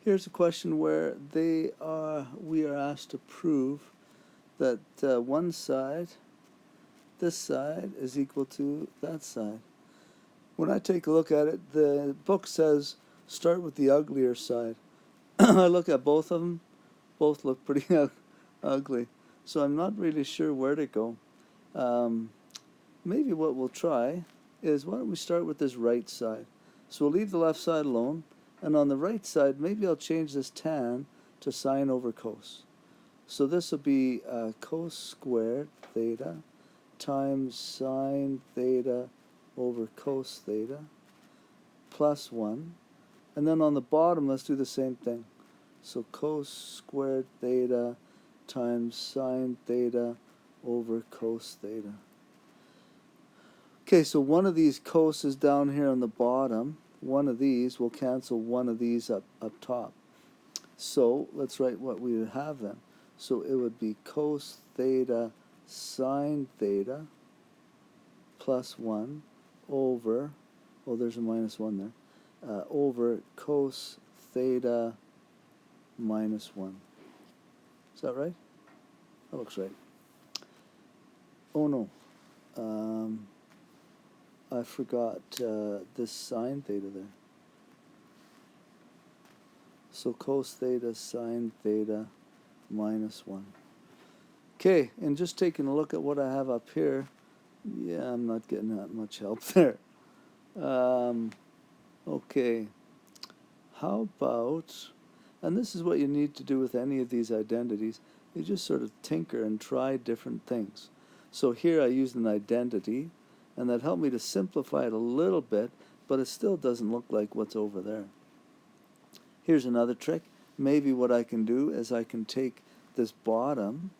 Here's a question where we are asked to prove that one side, this side, is equal to that side. When I take a look at it, the book says start with the uglier side. I look at both of them, both look pretty ugly. So I'm not really sure where to go. Maybe what we'll try is, why don't we start with this right side? So we'll leave the left side alone, and on the right side, maybe I'll change this tan to sine over cos. So this will be cos squared theta times sine theta over cos theta plus 1. And then on the bottom, let's do the same thing. So cos squared theta times sine theta over cos theta. Okay, so one of these cos is down here on the bottom. One of these will cancel one of these up top. So let's write what we would have then. So it would be cos theta sine theta plus 1 over, oh, there's a minus 1 there, over cos theta minus 1. Is that right? That looks right. Oh no, I forgot this sine theta there. So cos theta sine theta minus 1. Okay, and just taking a look at what I have up here, yeah, I'm not getting that much help there. Okay, how about, and this is what you need to do with any of these identities, you just sort of tinker and try different things. So here I used an identity, and that helped me to simplify it a little bit, but it still doesn't look like what's over there. Here's another trick. Maybe what I can do is I can take this bottom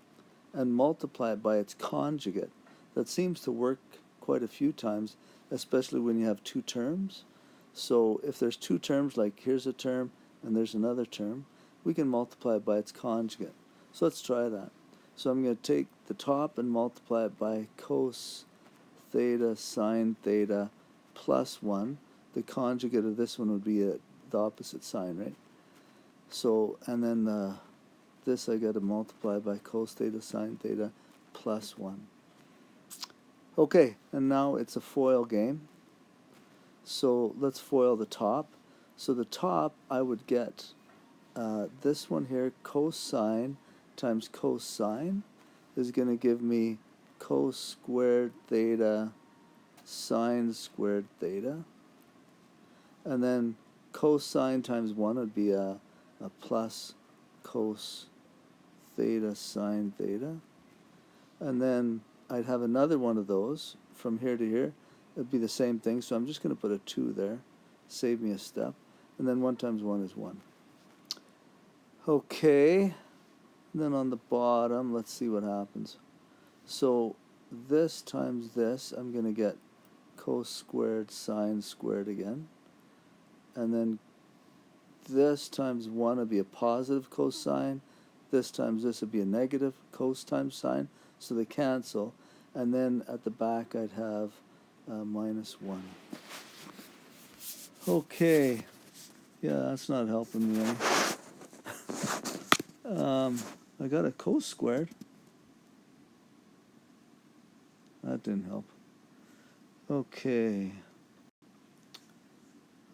and multiply it by its conjugate. That seems to work quite a few times, especially when you have two terms. So if there's two terms, like here's a term and there's another term, we can multiply it by its conjugate. So let's try that. So I'm going to take the top and multiply it by cos theta sine theta plus 1. The conjugate of this one would be the opposite sign, right? So, and then this I got to multiply by cos theta sine theta plus 1. Okay, and now it's a FOIL game. So let's FOIL the top. So the top, I would get this one here, cosine times cosine, is going to give me cos squared theta sine squared theta. And then cosine times 1 would be a plus cos theta sine theta. And then I'd have another one of those from here to here. It'd be the same thing, so I'm just going to put a 2 there, save me a step. And then 1 times 1 is 1. Okay, and then on the bottom, let's see what happens. So this times this, I'm going to get cos squared sine squared again. And then this times 1 would be a positive cosine. This times this would be a negative cos times sine. So they cancel. And then at the back I'd have minus 1. Okay. Yeah, that's not helping me any. I got a cos squared. That didn't help. Okay.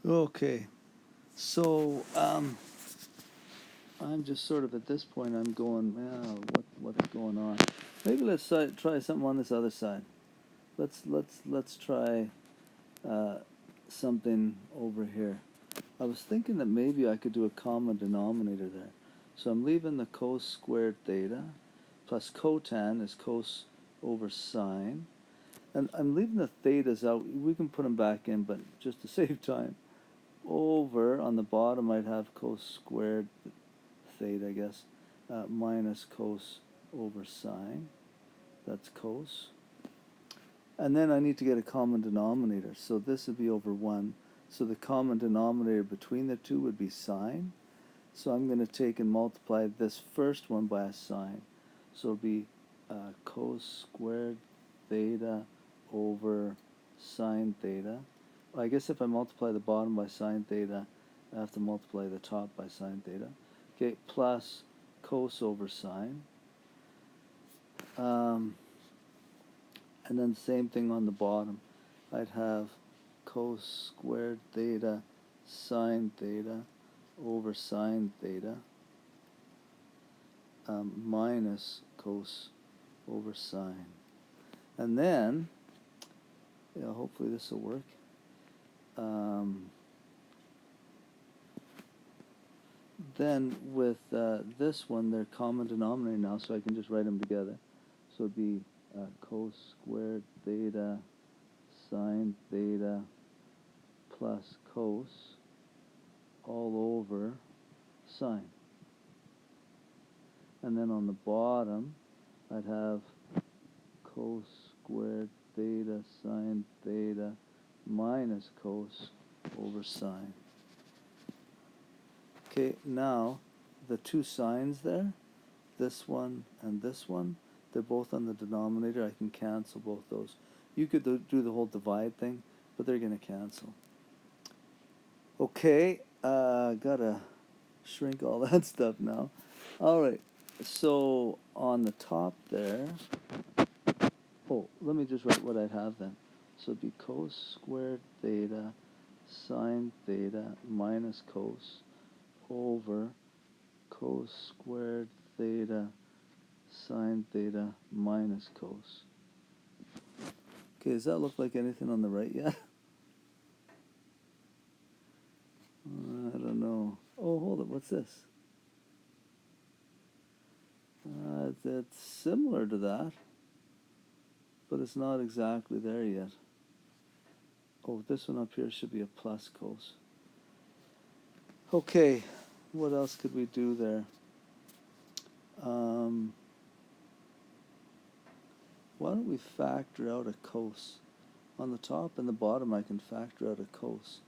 Okay. So, I'm just sort of at this point, I'm going, what's going on? Maybe let's try something on this other side. Let's try something over here. I was thinking that maybe I could do a common denominator there. So I'm leaving the cos squared theta plus cotan is cos over sine. And I'm leaving the thetas out. We can put them back in, but just to save time. Over, on the bottom, I'd have cos squared theta, I guess, minus cos over sine. That's cos. And then I need to get a common denominator. So this would be over 1. So the common denominator between the two would be sine. So I'm going to take and multiply this first one by a sine. So it would be cos squared theta over sine theta. Well, I guess if I multiply the bottom by sine theta, I have to multiply the top by sine theta. Okay, plus cos over sine. And then same thing on the bottom. I'd have cos squared theta sine theta over sine theta minus cos over sine. And then, yeah, hopefully this will work. Then with this one, they're common denominator now, so I can just write them together. So it'd be cos squared theta sine theta plus cos all over sine. And then on the bottom, I'd have cos squared theta sine theta minus cos over sine. Okay, now the two sines there, this one and this one, they're both on the denominator. I can cancel both those. You could do the whole divide thing, but they're going to cancel. Okay, gotta shrink all that stuff now. All right, so on the top there, oh, let me just write what I'd have then. So it'd be cos squared theta sine theta minus cos over cos squared theta sine theta minus cos. Okay, does that look like anything on the right yet? I don't know. Oh, hold it. What's this? It's similar to that, but it's not exactly there yet. Oh, this one up here should be a plus cos. Okay, what else could we do there? Why don't we factor out a cos? On the top and the bottom I can factor out a cos.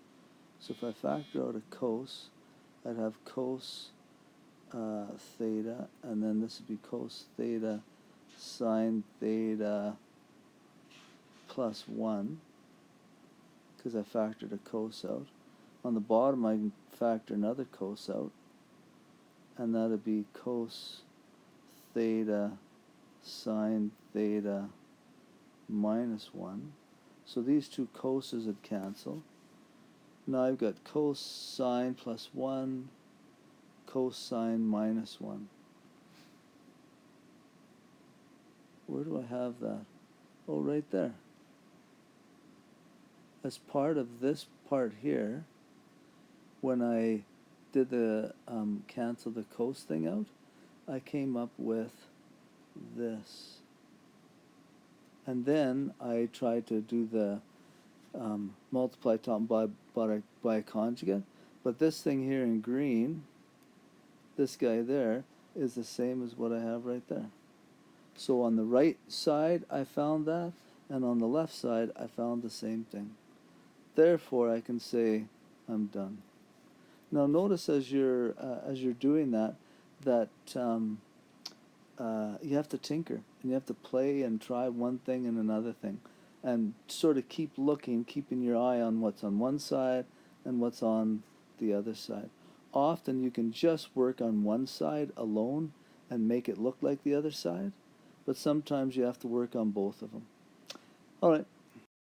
So if I factor out a cos, I'd have cos theta, and then this would be cos theta sine theta plus 1, because I factored a cos out. On the bottom I can factor another cos out, and that would be cos theta sine theta minus 1. So these two coses would cancel. Now I've got cosine plus 1, cosine minus 1. Where do I have that? Oh, right there. As part of this part here, when I did the cancel the cos thing out, I came up with this. And then I tried to do the multiply top by a conjugate, but this thing here in green, this guy there, is the same as what I have right there. So on the right side I found that, and on the left side I found the same thing. Therefore I can say I'm done. Now notice as you're doing that you have to tinker, and you have to play and try one thing and another thing, and sort of keep looking, keeping your eye on what's on one side and what's on the other side. Often you can just work on one side alone and make it look like the other side, but sometimes you have to work on both of them. All right.